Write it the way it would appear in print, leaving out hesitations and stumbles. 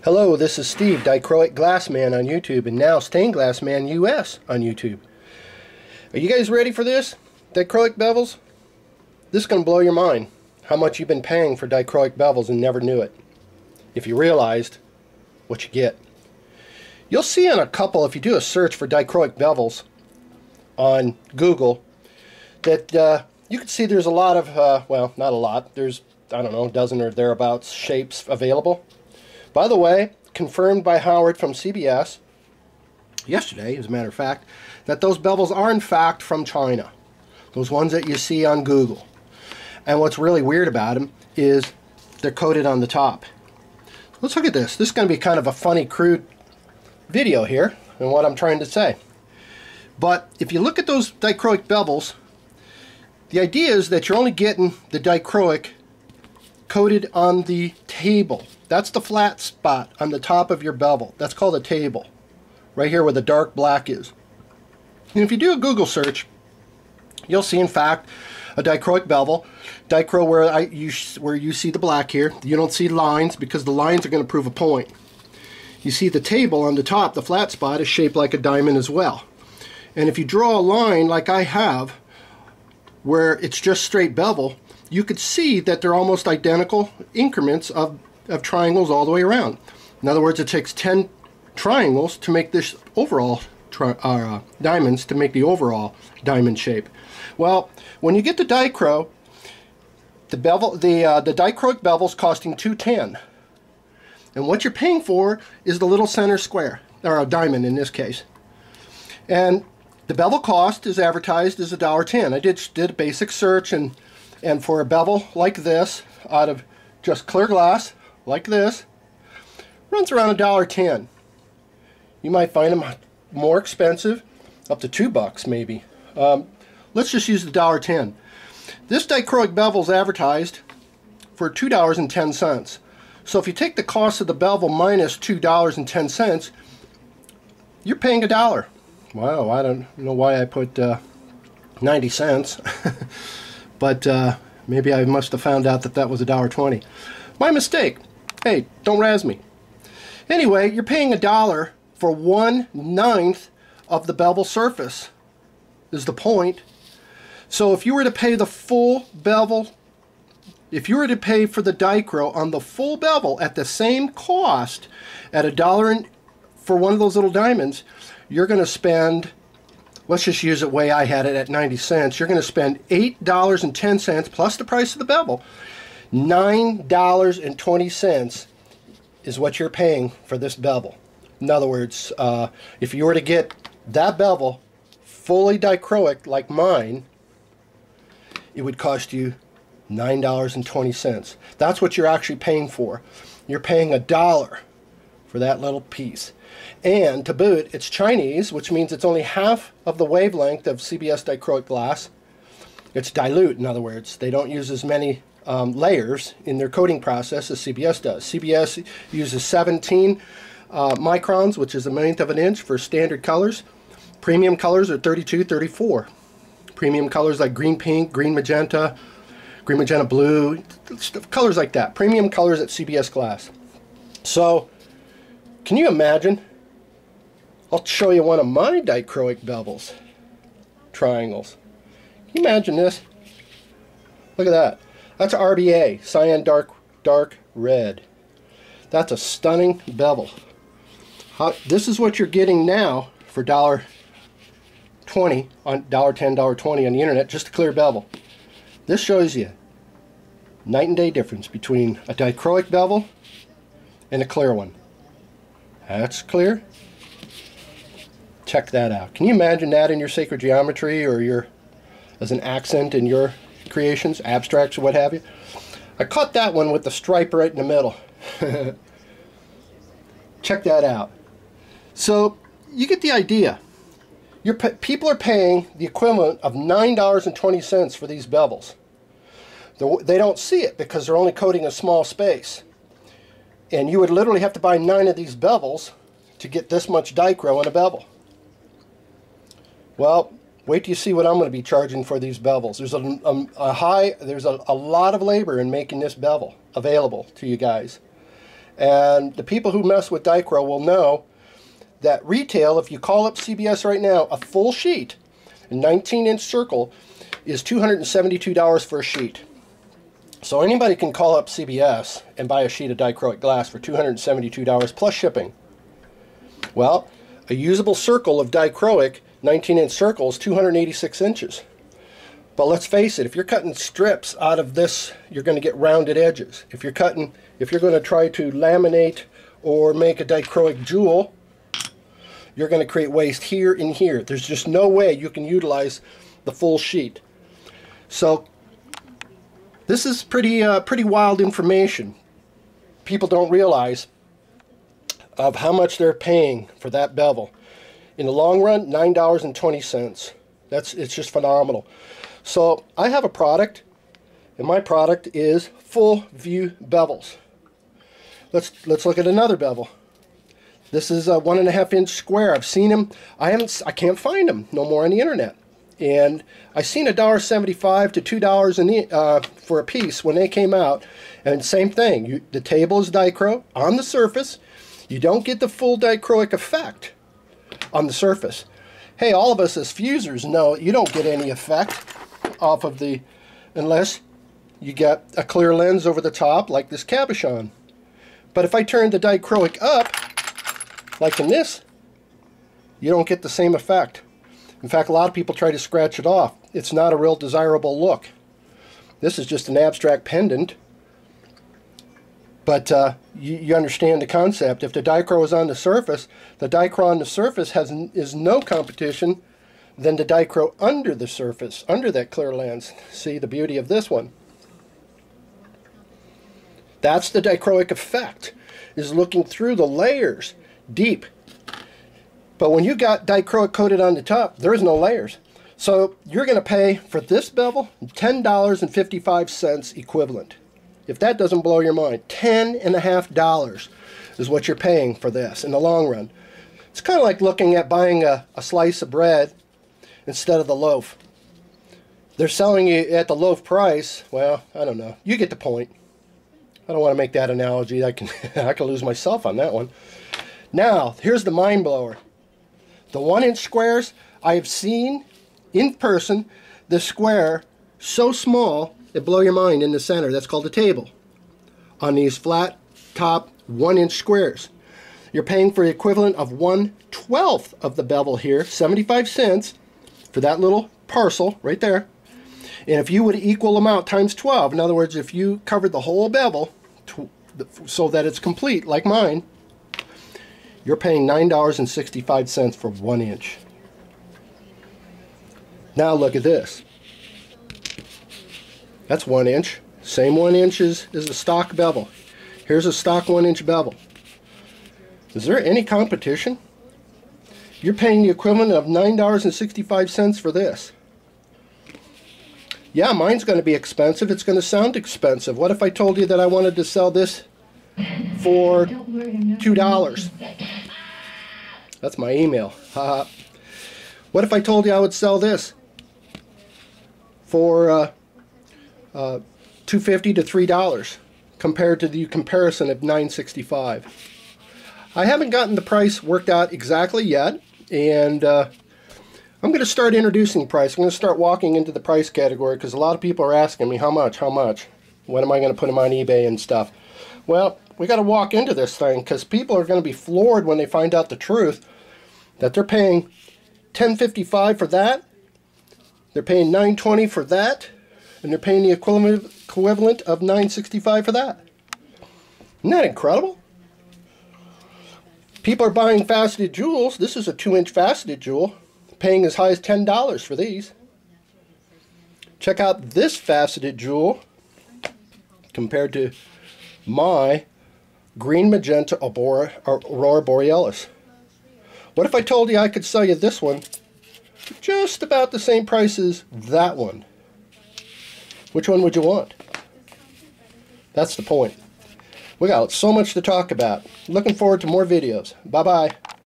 Hello, this is Steve, Dichroic Glass Man on YouTube, and now StainedGlassManUS on YouTube. Are you guys ready for this? Dichroic bevels? This is going to blow your mind, how much you've been paying for dichroic bevels and never knew it. If you realized what you get. You'll see in a couple, if you do a search for dichroic bevels on Google, that you can see there's a lot of, well, not a lot, there's, I don't know, a dozen or thereabouts shapes available. By the way, confirmed by Howard from CBS yesterday, as a matter of fact, that those bevels are in fact from China. Those ones that you see on Google. And what's really weird about them is they're coated on the top. Let's look at this. This is going to be kind of a funny, crude video here, and what I'm trying to say. But if you look at those dichroic bevels, the idea is that you're only getting the dichroic coated on the table. That's the flat spot on the top of your bevel. That's called a table. Right here where the dark black is. And if you do a Google search, you'll see in fact a dichroic bevel. Dichro where you see the black here. You don't see lines because the lines are going to prove a point. You see the table on the top, the flat spot, is shaped like a diamond as well. And if you draw a line like I have, where it's just straight bevel, you could see that they're almost identical increments of triangles all the way around. In other words, it takes 10 triangles to make this overall diamonds to make the overall diamond shape. Well, when you get the dichro, the dichroic bevel's costing $210, and what you're paying for is the little center square, or a diamond in this case. And the bevel cost is advertised as $1.10. I did a basic search, and for a bevel like this, out of just clear glass, like this, runs around $1.10. You might find them more expensive, up to $2 maybe. Let's just use the $1.10. This dichroic bevel is advertised for $2.10. So if you take the cost of the bevel minus $2.10, you're paying $1. Wow, I don't know why I put 90 cents. But maybe I must have found out that that was $1.20. My mistake. Hey, don't razz me. Anyway, you're paying $1 for 1/9 of the bevel surface, is the point. So if you were to pay the full bevel, if you were to pay for the dichro on the full bevel at the same cost at $1 for one of those little diamonds, you're going to spend, let's just use it the way I had it at 90 cents. You're going to spend $8.10 plus the price of the bevel. $9.20 is what you're paying for this bevel. In other words, if you were to get that bevel fully dichroic like mine, it would cost you $9.20. That's what you're actually paying for. You're paying $1 for that little piece. And to boot, it's Chinese, which means it's only half of the wavelength of CBS dichroic glass. It's dilute, in other words. They don't use as many layers in their coating process as CBS does. CBS uses 17 microns, which is 1/9 of an inch for standard colors. Premium colors are 32, 34. Premium colors like green pink, green magenta blue, colors like that. Premium colors at CBS glass. So, can you imagine? I'll show you one of my dichroic bevels. Triangles. Can you imagine this? Look at that. That's a RBA, cyan dark red. That's a stunning bevel. This is what you're getting now for $1.20 on $1.10, $1.20 on the internet, just a clear bevel. This shows you night and day difference between a dichroic bevel and a clear one. That's clear. Check that out. Can you imagine that in your sacred geometry or your as an accent in your creations, abstracts, or what have you? I caught that one with the stripe right in the middle. Check that out. So you get the idea. People are paying the equivalent of $9.20 for these bevels. They don't see it because they're only coating a small space. And you would literally have to buy 9 of these bevels to get this much dichro in a bevel. Well, wait till you see what I'm going to be charging for these bevels. There's a lot of labor in making this bevel available to you guys. And the people who mess with Dichro will know that retail, if you call up CBS right now, a full sheet, a 19-inch circle, is $272 for a sheet. So anybody can call up CBS and buy a sheet of dichroic glass for $272 plus shipping. Well, a usable circle of dichroic 19-inch circle is 286 inches. But let's face it, if you're cutting strips out of this, you're going to get rounded edges. If you're going to try to laminate or make a dichroic jewel, you're going to create waste here and here. There's just no way you can utilize the full sheet. So this is pretty wild information. People don't realize of how much they're paying for that bevel. In the long run, $9.20. It's just phenomenal. So I have a product, and my product is full view bevels. Let's look at another bevel. This is a 1.5 inch square. I've seen them. I can't find them no more on the internet. And I seen $1.75 to $2 for a piece when they came out. And same thing. The table is dichro on the surface. You don't get the full dichroic effect on the surface. Hey, all of us as fusers know you don't get any effect off of the, unless you get a clear lens over the top like this cabochon. But if I turn the dichroic up, like in this, you don't get the same effect. In fact, a lot of people try to scratch it off. It's not a real desirable look. This is just an abstract pendant. But you understand the concept. If the dichro is on the surface, the dichro on the surface is no competition than the dichro under the surface, under that clear lens. See the beauty of this one? That's the dichroic effect, is looking through the layers deep. But when you got dichroic coated on the top, there's no layers. So you're going to pay for this bevel $10.55 equivalent. If that doesn't blow your mind, $10.50 is what you're paying for this in the long run. It's kind of like looking at buying a slice of bread instead of the loaf. They're selling you at the loaf price. Well, I don't know. You get the point. I don't want to make that analogy. I can lose myself on that one. Now, here's the mind blower. The 1-inch squares, I have seen in person the square so small it blow your mind in the center. That's called a table. On these flat top 1-inch squares, you're paying for the equivalent of 1/12 of the bevel here, 75 cents for that little parcel right there. And if you would equal them out times 12, in other words, if you covered the whole bevel so that it's complete, like mine, you're paying $9.65 for 1 inch. Now look at this. That's 1 inch. Same 1 inch as a stock bevel. Here's a stock 1-inch bevel. Is there any competition? You're paying the equivalent of $9.65 for this. Yeah, mine's going to be expensive. It's going to sound expensive. What if I told you that I wanted to sell this for $2? That's my email. What if I told you I would sell this for $2.50 to $3 compared to the comparison of $9.65? I haven't gotten the price worked out exactly yet, and I'm going to start introducing price. I'm going to start walking into the price category because a lot of people are asking me how much. When am I going to put them on eBay and stuff? Well, we got to walk into this thing because people are going to be floored when they find out the truth that they're paying $10.55 for that, they're paying $9.20 for that, and they're paying the equivalent of $9.65 for that. Isn't that incredible? People are buying faceted jewels. This is a 2-inch faceted jewel, paying as high as $10 for these. Check out this faceted jewel compared to my green magenta aurora borealis. What if I told you I could sell you this one for just about the same price as that one? Which one would you want? That's the point. We got so much to talk about. Looking forward to more videos. Bye-bye.